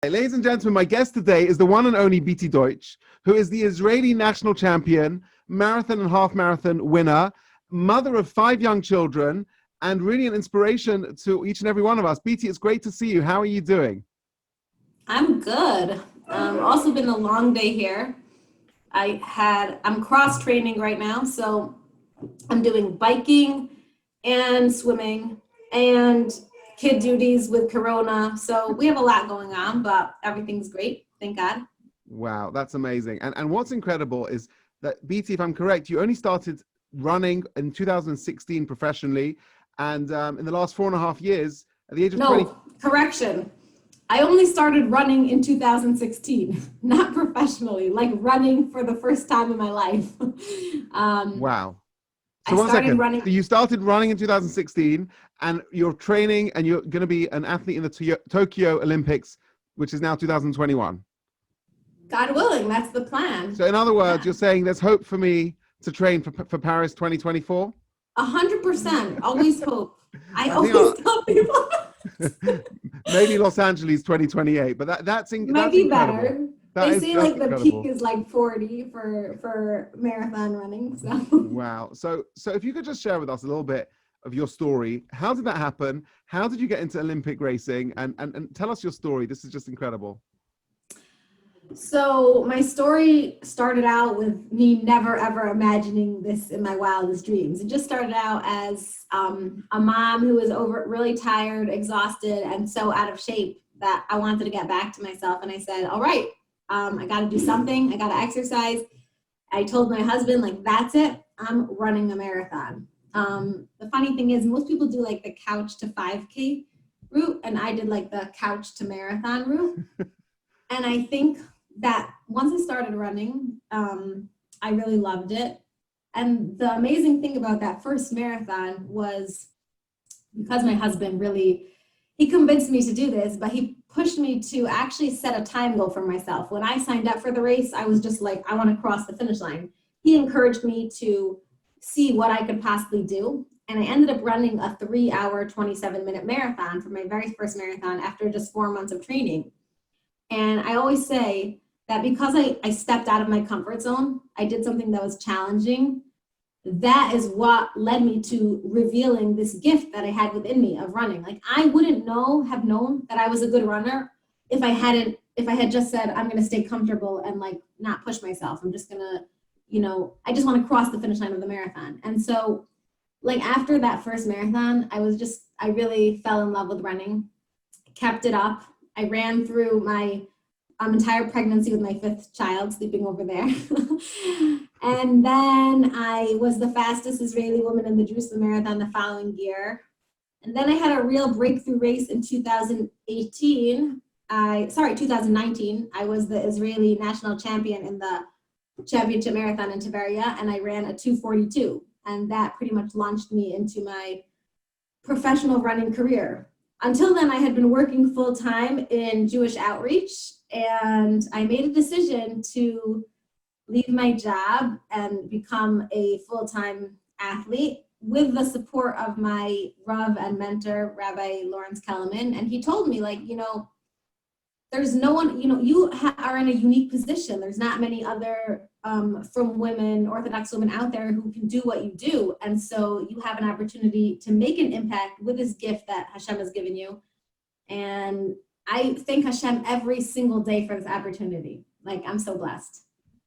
Ladies and gentlemen, my guest today is the one and only Beatie Deutch, who is the Israeli national champion, marathon and half marathon winner, mother of 5 young children, and really an inspiration to each and every one of us. Beatie, it's great to see you. How are you doing? I'm good. Also been a long day here. I'm cross training right now, so I'm doing biking and swimming and kid duties with Corona. So we have a lot going on, but everything's great. Thank God. Wow, that's amazing. And what's incredible is that, Beatie, if I'm correct, you only started running in 2016 professionally, and in the last 4.5 years, at the age of 20... Correction. I only started running in 2016, not professionally, like running for the first time in my life. Wow. So one second. So you started running in 2016, and you're training, and you're going to be an athlete in the Tokyo Olympics, which is now 2021. God willing, that's the plan. So in other words, You're saying there's hope for me to train for Paris 2024? 100%. Always hope. I always tell people. Maybe Los Angeles 2028, but that's be better. They say like the incredible. peak is like 40 for marathon running. So wow. So if you could just share with us a little bit of your story. How did that happen? How did you get into Olympic racing? And tell us your story. This is just incredible. So my story started out with me never ever imagining this in my wildest dreams. It just started out as a mom who was really tired, exhausted, and so out of shape that I wanted to get back to myself. And I said, all right, I got to do something. I got to exercise. I told my husband, like, that's it. I'm running a marathon. The funny thing is most people do like the couch to 5K route, and I did like the couch to marathon route. And I think that once I started running, I really loved it. And the amazing thing about that first marathon was because my husband he convinced me to do this, but he pushed me to actually set a time goal for myself. When I signed up for the race, I was just like, I want to cross the finish line. He encouraged me to see what I could possibly do. And I ended up running a 3-hour, 27-minute marathon for my very first marathon after just 4 months of training. And I always say that because I stepped out of my comfort zone, I did something that was challenging. That is what led me to revealing this gift that I had within me of running. Like I wouldn't have known that I was a good runner if I had just said, I'm going to stay comfortable and like not push myself. I'm just going to, I just want to cross the finish line of the marathon. And so like after that first marathon, I really fell in love with running, kept it up. I ran through my entire pregnancy with my 5th child sleeping over there. And then I was the fastest Israeli woman in the Jerusalem Marathon the following year. And then I had a real breakthrough race in 2019. I was the Israeli national champion in the championship marathon in Tveria, and I ran a 2:42. And that pretty much launched me into my professional running career. Until then, I had been working full-time in Jewish outreach, and I made a decision to leave my job and become a full-time athlete with the support of my Rav and mentor, Rabbi Lawrence Kellerman. And he told me, like, there's no one, you are in a unique position. There's not many other from women, Orthodox women out there who can do what you do. And so you have an opportunity to make an impact with this gift that Hashem has given you. And I thank Hashem every single day for this opportunity. Like, I'm so blessed.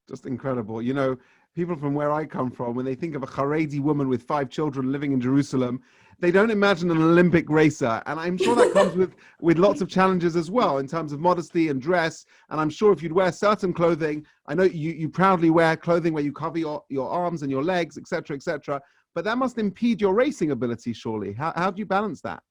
Just incredible. People from where I come from, when they think of a Charedi woman with 5 children living in Jerusalem, they don't imagine an Olympic racer. And I'm sure that comes with lots of challenges as well in terms of modesty and dress. And I'm sure if you'd wear certain clothing, I know you proudly wear clothing where you cover your arms and your legs, et cetera, but that must impede your racing ability, surely. How do you balance that?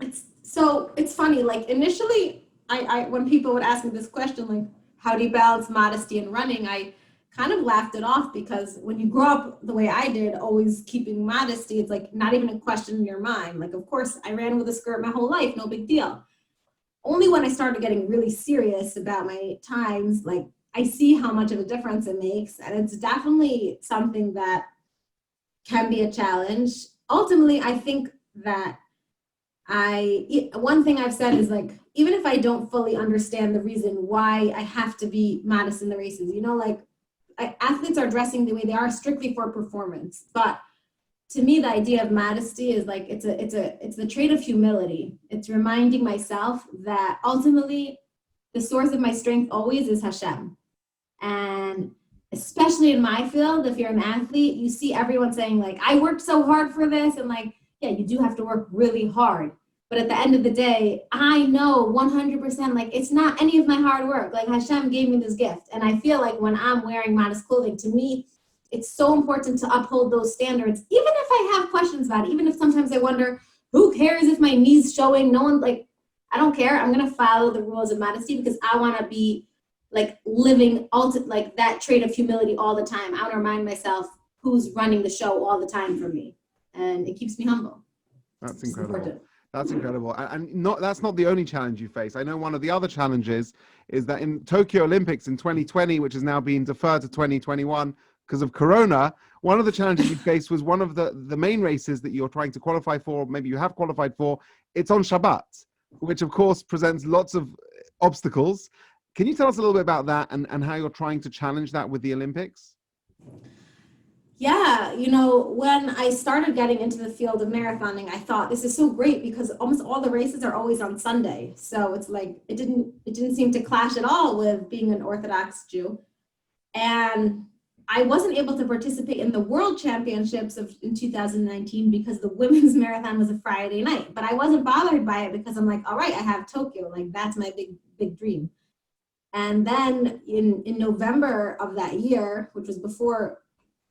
It's funny, like initially, I when people would ask me this question, like, how do you balance modesty and running? I kind of laughed it off because when you grow up the way I did, always keeping modesty, it's like not even a question in your mind. Like, of course, I ran with a skirt my whole life, no big deal. Only when I started getting really serious about my times, like I see how much of a difference it makes. And it's definitely something that can be a challenge. Ultimately, I think that One thing I've said is like, even if I don't fully understand the reason why I have to be modest in the races, you know, like athletes are dressing the way they are strictly for performance. But to me, the idea of modesty is like, it's the trait of humility. It's reminding myself that ultimately the source of my strength always is Hashem. And especially in my field, if you're an athlete, you see everyone saying like, I worked so hard for this. And like, yeah, you do have to work really hard. But at the end of the day, I know 100%, like it's not any of my hard work. Like Hashem gave me this gift. And I feel like when I'm wearing modest clothing, to me, it's so important to uphold those standards, even if I have questions about it, even if sometimes I wonder, who cares if my knee's showing? No one, like, I don't care. I'm going to follow the rules of modesty because I want to be like living like that trait of humility all the time. I want to remind myself who's running the show all the time for me. And it keeps me humble. That's incredible. That's incredible. And that's not the only challenge you face. I know one of the other challenges is that in Tokyo Olympics in 2020, which is now being deferred to 2021 because of Corona, one of the challenges you faced was one of the main races that you're trying to qualify for, maybe you have qualified for, it's on Shabbat, which of course presents lots of obstacles. Can you tell us a little bit about that and how you're trying to challenge that with the Olympics? Yeah, you know, when I started getting into the field of marathoning, I thought this is so great because almost all the races are always on Sunday. So it's like it didn't seem to clash at all with being an Orthodox Jew. And I wasn't able to participate in the World Championships in 2019 because the women's marathon was a Friday night. But I wasn't bothered by it because I'm like, all right, I have Tokyo. Like that's my big dream. And then in November of that year, which was before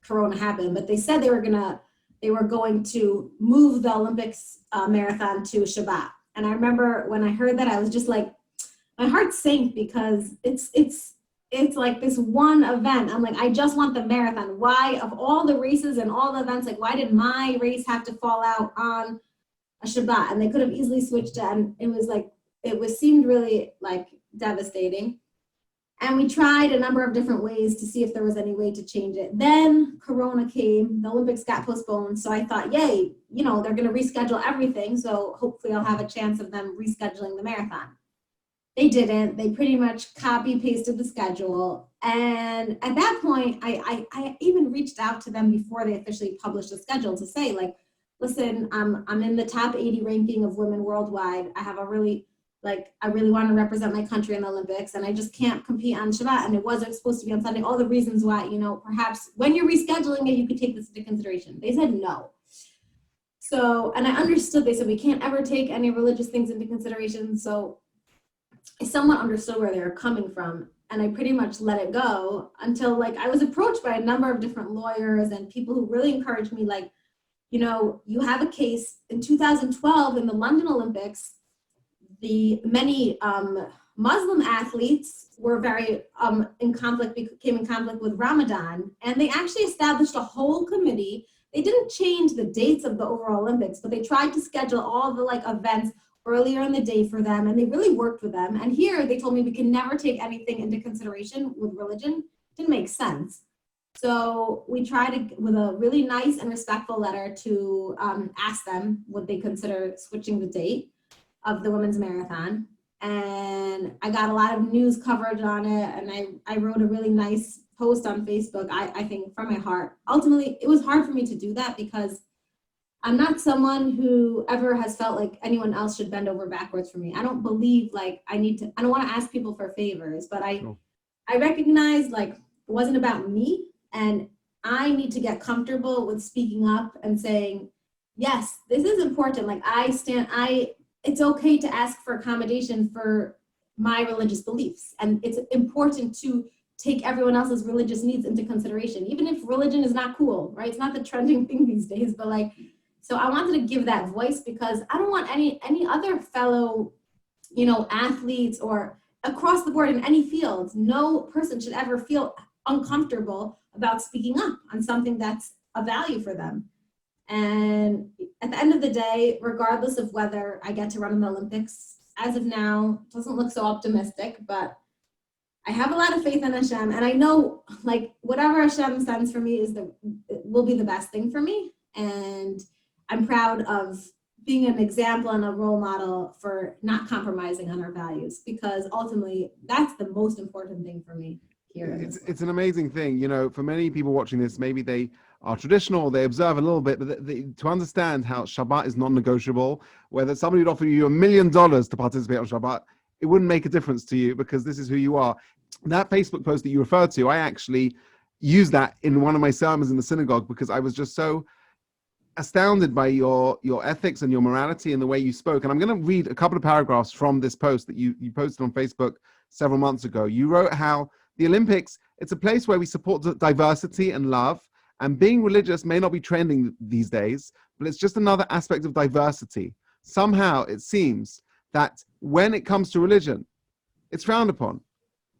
Corona happened, but they said they were going to move the Olympics marathon to Shabbat. And I remember when I heard that, I was just like, my heart sank because it's like this one event. I'm like, I just want the marathon. Why, of all the races and all the events, like why did my race have to fall out on a Shabbat? And they could have easily switched it. And it was like, seemed really like devastating. And we tried a number of different ways to see if there was any way to change it. Then Corona came, the Olympics got postponed. So I thought, yay, you know, they're going to reschedule everything. So hopefully I'll have a chance of them rescheduling the marathon. They didn't. They pretty much copy pasted the schedule. And at that point, I even reached out to them before they officially published the schedule to say like, listen, I'm in the top 80 ranking of women worldwide. I really want to represent my country in the Olympics and I just can't compete on Shabbat. And it wasn't supposed to be on Sunday. All the reasons why, you know, perhaps when you're rescheduling it, you could take this into consideration. They said no. So, and I understood, they said we can't ever take any religious things into consideration. So I somewhat understood where they were coming from. And I pretty much let it go until like I was approached by a number of different lawyers and people who really encouraged me, like, you know, you have a case in 2012 in the London Olympics. The many Muslim athletes were very came in conflict with Ramadan, and they actually established a whole committee. They didn't change the dates of the overall Olympics, but they tried to schedule all the like events earlier in the day for them, and they really worked with them. And here they told me we can never take anything into consideration with religion. Didn't make sense. So we tried with a really nice and respectful letter to ask them would they consider switching the date of the women's marathon. And I got a lot of news coverage on it. And I wrote a really nice post on Facebook, I think from my heart. Ultimately, it was hard for me to do that because I'm not someone who ever has felt like anyone else should bend over backwards for me. I don't believe like I don't want to ask people for favors, but I recognize like it wasn't about me. And I need to get comfortable with speaking up and saying, yes, this is important. Like it's okay to ask for accommodation for my religious beliefs. And it's important to take everyone else's religious needs into consideration, even if religion is not cool, right? It's not the trending thing these days, but like, so I wanted to give that voice because I don't want any other fellow, you know, athletes or across the board in any field, no person should ever feel uncomfortable about speaking up on something that's a value for them. And at the end of the day, regardless of whether I get to run in the Olympics, as of now, it doesn't look so optimistic, but I have a lot of faith in Hashem. And I know like whatever Hashem sends for me will be the best thing for me. And I'm proud of being an example and a role model for not compromising on our values, because ultimately that's the most important thing for me here. It's an amazing thing, for many people watching this, maybe they are traditional, they observe a little bit, but to understand how Shabbat is non-negotiable, whether somebody would offer you $1 million to participate on Shabbat, it wouldn't make a difference to you because this is who you are. That Facebook post that you referred to, I actually used that in one of my sermons in the synagogue because I was just so astounded by your ethics and your morality and the way you spoke. And I'm going to read a couple of paragraphs from this post that you posted on Facebook several months ago. You wrote how the Olympics, it's a place where we support diversity and love, and being religious may not be trending these days, but it's just another aspect of diversity. Somehow it seems that when it comes to religion, it's frowned upon,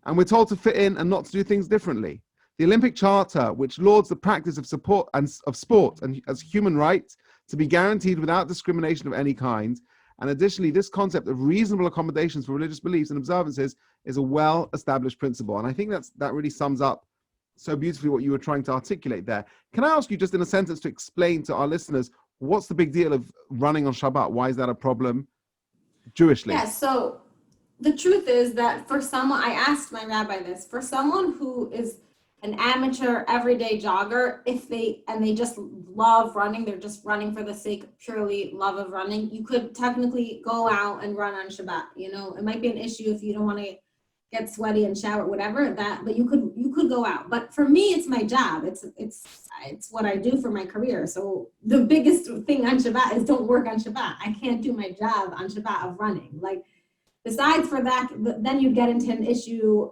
and we're told to fit in and not to do things differently. The Olympic Charter, which lauds the practice of support and of sport and as human right to be guaranteed without discrimination of any kind, and additionally, this concept of reasonable accommodations for religious beliefs and observances is a well-established principle. And I think that really sums up so beautifully what you were trying to articulate there. Can I ask you just in a sentence to explain to our listeners, what's the big deal of running on Shabbat? Why is that a problem Jewishly? Yeah, so the truth is that for someone, I asked my rabbi this, for someone who is an amateur everyday jogger, and they just love running, they're just running for the sake of purely love of running, you could technically go out and run on Shabbat. It might be an issue if you don't want to get sweaty and shower, whatever that, but you could go out. But for me, it's my job. It's what I do for my career. So the biggest thing on Shabbat is don't work on Shabbat. I can't do my job on Shabbat of running. Like, besides for that, then you'd get into an issue.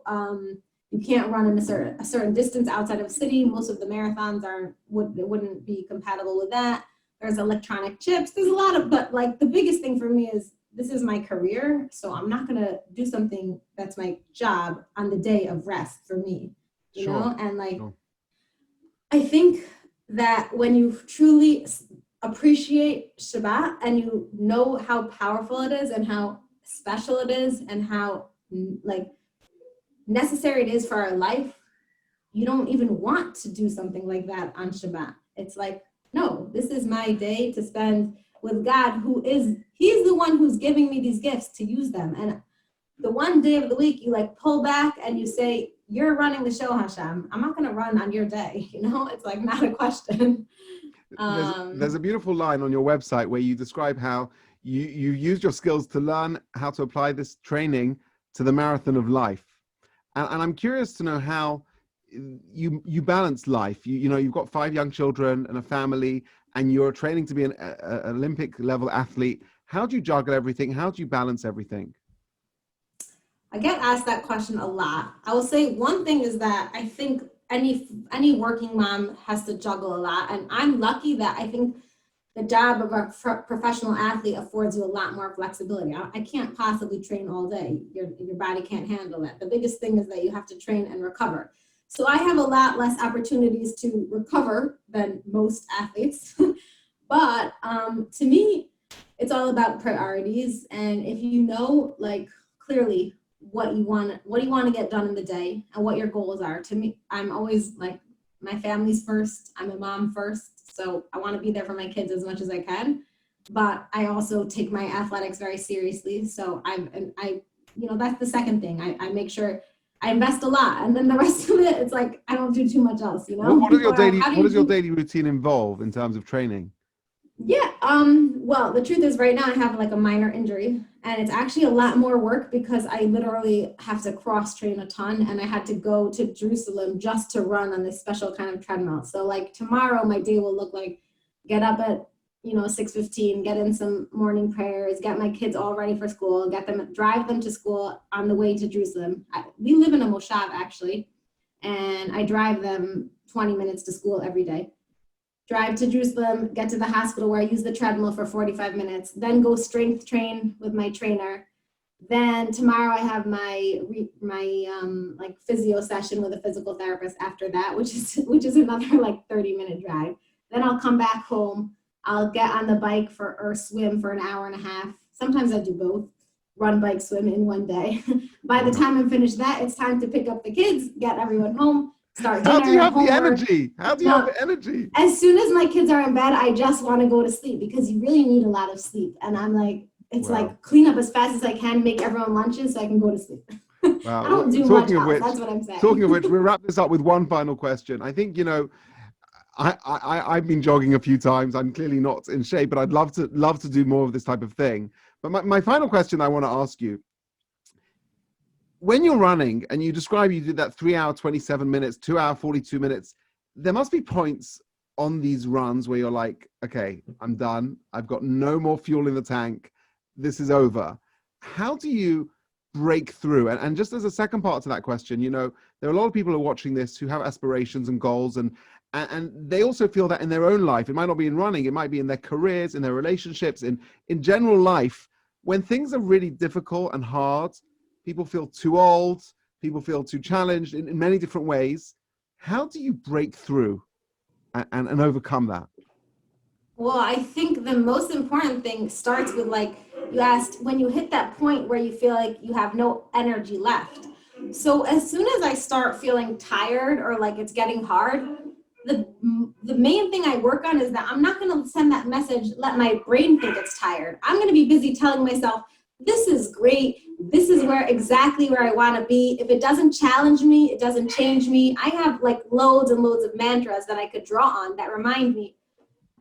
You can't run in a certain distance outside of a city. Most of the marathons wouldn't be compatible with that. There's electronic chips. There's a lot of, but like the biggest thing for me is this is my career. So I'm not going to do something that's my job on the day of rest for me, you know? And like, I think that when you truly appreciate Shabbat and you know how powerful it is and how special it is and how like necessary it is for our life, you don't even want to do something like that on Shabbat. It's like, no, this is my day to spend with God, he's the one who's giving me these gifts to use them. And the one day of the week you like pull back and you say, you're running the show, Hashem. I'm not going to run on your day. It's like not a question. There's a beautiful line on your website where you describe how you used your skills to learn how to apply this training to the marathon of life. And I'm curious to know how you balance life. You've got 5 young children and a family, and you're training to be an Olympic level athlete. How do you juggle everything? How do you balance everything? I get asked that question a lot. I will say one thing is that I think any working mom has to juggle a lot. And I'm lucky that I think the job of a professional athlete affords you a lot more flexibility. I can't possibly train all day. Your body can't handle that. The biggest thing is that you have to train and recover. So I have a lot less opportunities to recover than most athletes. But to me, it's all about priorities. And if you know, like, clearly what you want to get done in the day and what your goals are. To me, I'm always like, my family's first. I'm a mom first. So I want to be there for my kids as much as I can. But I also take my athletics very seriously. So that's the second thing. I make sure I invest a lot, and then the rest of it, it's like I don't do too much else. What does your daily routine involve in terms of training? Yeah. Well, the truth is right now I have like a minor injury, and it's actually a lot more work because I literally have to cross train a ton, and I had to go to Jerusalem just to run on this special kind of treadmill. So like tomorrow my day will look like get up at 6:15, get in some morning prayers, get my kids all ready for school, drive them to school on the way to Jerusalem. We live in a moshav actually, and I drive them 20 minutes to school every day. Drive to Jerusalem, get to the hospital where I use the treadmill for 45 minutes, then go strength train with my trainer. Then tomorrow I have my like physio session with a physical therapist after that, which is another like 30-minute drive. Then I'll come back home. I'll get on the bike or swim for an hour and a half. Sometimes I do both, run, bike, swim in one day. By the time I'm finished that, it's time to pick up the kids, get everyone home, start How dinner, do you have the homework. energy? How do you have the energy? As soon as my kids are in bed, I just want to go to sleep because you really need a lot of sleep. And I'm like, it's like clean up as fast as I can, make everyone lunches so I can go to sleep. Wow. I don't do much else. That's what I'm saying. Talking of which, we'll wrap this up with one final question. I think, I've been jogging a few times. I'm clearly not in shape, but I'd love to do more of this type of thing. But my final question I want to ask you, when you're running and you describe you did that 3 hour, 27 minutes, 2 hour, 42 minutes, there must be points on these runs where you're like, okay, I'm done. I've got no more fuel in the tank. This is over. How do you break through? And just as a second part to that question, there are a lot of people who are watching this who have aspirations and goals, and they also feel that in their own life. It might not be in running, it might be in their careers, in their relationships, in general life. When things are really difficult and hard, people feel too old, people feel too challenged in many different ways. How do you break through and overcome that? Well, I think the most important thing starts with, like you asked, when you hit that point where you feel like you have no energy left. So as soon as I start feeling tired or like it's getting hard, the main thing I work on is that I'm not going to send that message, let my brain think it's tired. I'm going to be busy telling myself, this is great. This is exactly where I want to be. If it doesn't challenge me, it doesn't change me. I have like loads and loads of mantras that I could draw on that remind me,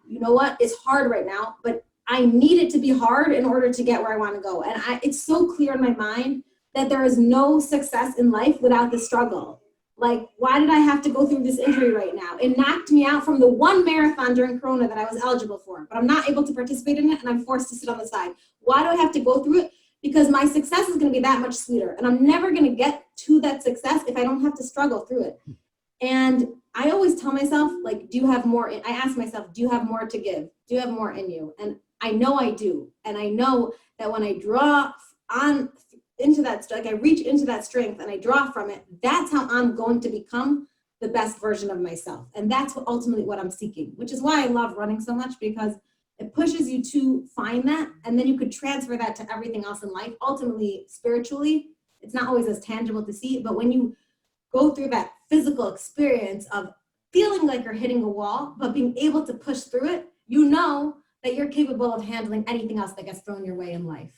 you know what, it's hard right now, but I need it to be hard in order to get where I want to go. And it's so clear in my mind that there is no success in life without the struggle. Like, why did I have to go through this injury right now? It knocked me out from the one marathon during Corona that I was eligible for, but I'm not able to participate in it and I'm forced to sit on the side. Why do I have to go through it? Because my success is going to be that much sweeter. And I'm never going to get to that success if I don't have to struggle through it. And I always tell myself, like, do you have more? I ask myself, do you have more to give? Do you have more in you? And I know I do. And I know that when I draw on into that, like I reach into that strength and I draw from it, that's how I'm going to become the best version of myself. And that's ultimately what I'm seeking, which is why I love running so much, because it pushes you to find that. And then you could transfer that to everything else in life. Ultimately, spiritually, it's not always as tangible to see, but when you go through that physical experience of feeling like you're hitting a wall, but being able to push through it, you know that you're capable of handling anything else that gets thrown your way in life.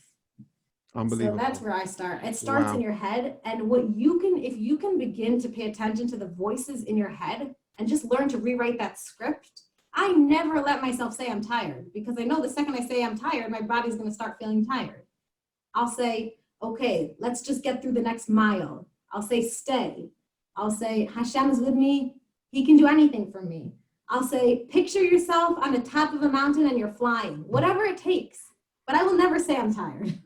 Unbelievable. So that's where I start. It starts in your head, and if you can begin to pay attention to the voices in your head and just learn to rewrite that script. I never let myself say I'm tired, because I know the second I say I'm tired, my body's going to start feeling tired. I'll say, okay, let's just get through the next mile. I'll say, stay. I'll say, Hashem is with me. He can do anything for me. I'll say, picture yourself on the top of a mountain and you're flying, whatever it takes. But I will never say I'm tired,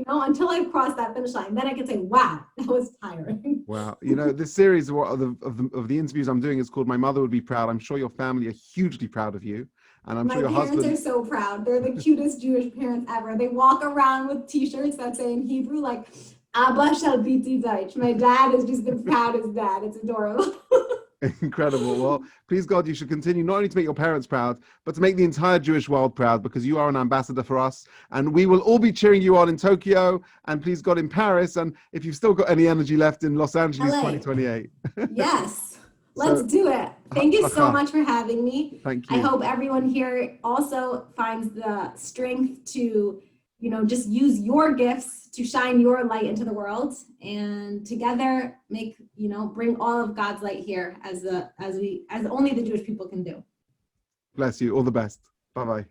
until I've crossed that finish line. Then I can say, wow, that was tiring. Wow. This series of the interviews I'm doing is called My Mother Would Be Proud. I'm sure your family are hugely proud of you. And I'm sure your husband... My parents are so proud. They're the cutest Jewish parents ever. They walk around with t-shirts that say in Hebrew, like, Abba shall Beatie Deutch. My dad is just the proudest dad. It's adorable. Incredible. Well, please God, you should continue not only to make your parents proud, but to make the entire Jewish world proud, because you are an ambassador for us. And we will all be cheering you on in Tokyo, and please God in Paris. And if you've still got any energy left in Los Angeles, LA. 2028. Yes. Let's do it. Thank you so much for having me. Thank you. I hope everyone here also finds the strength to, just use your gifts to shine your light into the world, and together bring all of God's light here as only the Jewish people can do. Bless you. All the best. Bye-bye.